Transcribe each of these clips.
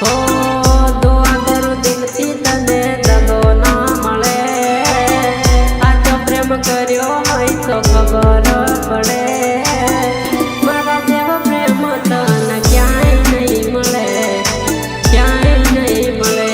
હો દુઆ કરું દિલથી તને દગો ના મળે, આજો પ્રેમ કર્યો હોય તો ખબર પડે, મારા જેવો પ્રેમ તને ક્યાંય નહીં મળે, ક્યાંય નહીં મળે.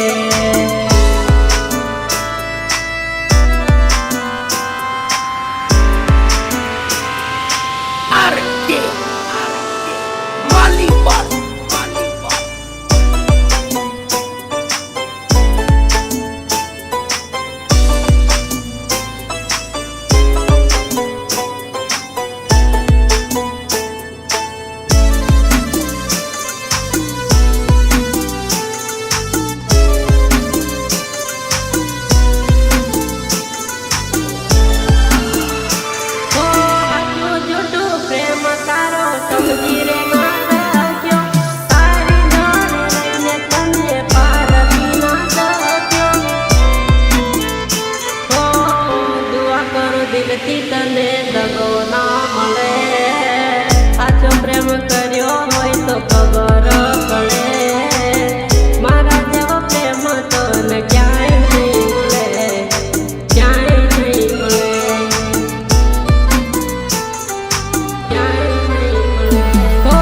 દિલથી તને દગો ના મળે, આજો પ્રેમ કર્યો હોય તો ખબર પડે, મારા જેવો પ્રેમ તને ક્યાંય નહીં મળે, ક્યાંય નહીં મળે, ક્યાંય નહીં મળે. હો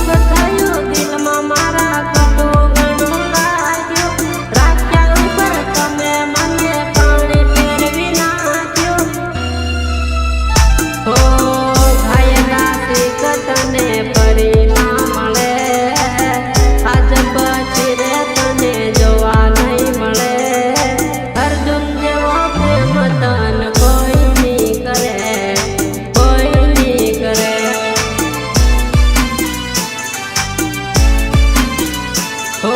દુઃખ થયું દિલમાં મારા કટું ઘણું લાગ્યું, રાખ્યા ઉપર તમે મને પાણી ફેરવી નાખ્યું. હો ભાઈ તને ફરી ના મળે, આજ પછી રે તને જોવા નહીં મળે, અર્જુન જેવો પ્રેમ તન કોઈ નહીં કરે, કોઈ નહીં કરે. હો